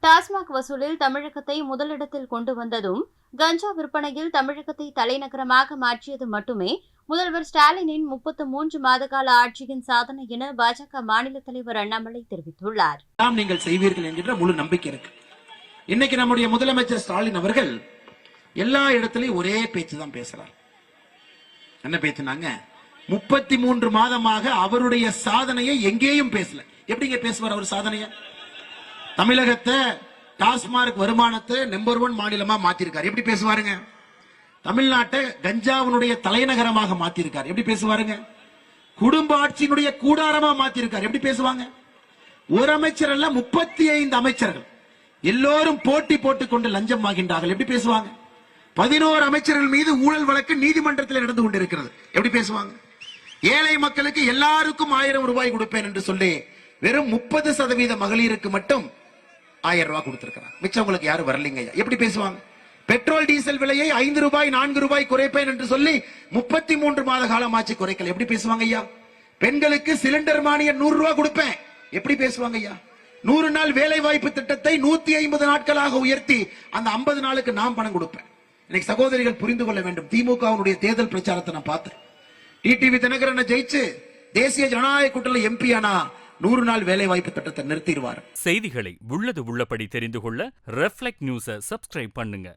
டாஸ்மாக் வசூலில் தமிழகத்தை முதலிடத்தில் கொண்டு வந்ததும், கஞ்சா விற்பனையில் தமிழகத்தை தலைநகரமாக மாற்றியது மட்டுமே முதல்வர் ஸ்டாலினின் 33 மாதகால ஆட்சியின் சாதனை என பாஜக மாநில தலைவர் அண்ணாமலை தெரிவித்துள்ளார். நீங்கள் செய்வீர்கள் என்கின்ற முழு நம்பிக்கை இருக்கு. இன்னைக்கு நம்முடைய முதலமைச்சர் ஸ்டாலின் அவர்கள் எல்லா இடத்திலையும் ஒரே பேச்சு தான் பேசுறார். என்ன பேச்சுனாங்க? 33 மாதமாக அவருடைய சாதனையை எங்கேயும் பேசல. எப்படிங்க பேசுவார் அவர் சாதனைய? தமிழகத்தை டாஸ்மாக் வருமானத்தை நம்பர் 1 மாநிலமா மாத்திருக்காரு. எப்படி பேசுவாருங்க? தமிழ்நாட்டை கஞ்சாவினுடைய தலைநகரமாக மாத்திருக்காரு. எப்படி பேசுவாருங்க? குடும்ப ஆட்சியினுடைய கூடாரமா மாத்திருக்காரு. எப்படி பேசுவாங்க? ஒரு அமைச்சர் அல்ல, 35 அமைச்சர்கள் எல்லோரும் போட்டி போட்டுக் கொண்டு லஞ்சம் வாங்கின்றார்கள். எப்படி பேசுவாங்க? 11 அமைச்சர்கள் மீது ஊழல் வழக்கு நீதிமன்றத்தில் நடந்து கொண்டிருக்கிறது. எப்படி பேசுவாங்க? ஏழை மக்களுக்கு எல்லாருக்கும் 1000 ரூபாய் கொடுப்பேன் என்று சொல்லி வெறும் 30% மகளிருக்கு மட்டும் 1000 ரூபாய் கொடுத்திருக்கிறார். மிச்சவங்களுக்கு யாரும் வரலீங்க. எப்படி பேசுவாங்க? பெட்ரோல் டீசல் விலையை 5 ரூபாய் 4 ரூபாய் குறைப்பேன் என்று சொல்லி 33 மாத காலமாச்சு குறைக்கல. எப்படி பேசுவாங்க ஐயா? பெண்களுக்கு சிலிண்டர் மானியம் 100 ரூபாய் கொடுப்பேன். எப்படி பேசுவாங்க ஐயா? 100 நாள் வேலை வாய்ப்பு திட்டத்தை 150 நாட்களாக உயர்த்தி அந்த 50 நாளுக்கு நான் பணம் கொடுப்பேன். இன்னைக்கு சகோதரிகள் புரிந்து கொள்ள வேண்டும். திமுகவுடைய தேர்தல் பிரச்சாரத்தை நான் பார்த்தேன். டிடிவி தினகரனை ஜெயிச்சு தேசிய ஜனநாயக கூட்டணியில் எம்பி ஆனா 100 நாள் வேலை வாய்ப்பு திட்டத்தை நிறுத்திடுவார். செய்திகளை உள்ளது உள்ளபடி தெரிந்து கொள்ள ரெஃப்ளெக்ட் நியூஸை சப்ஸ்கிரைப் பண்ணுங்க.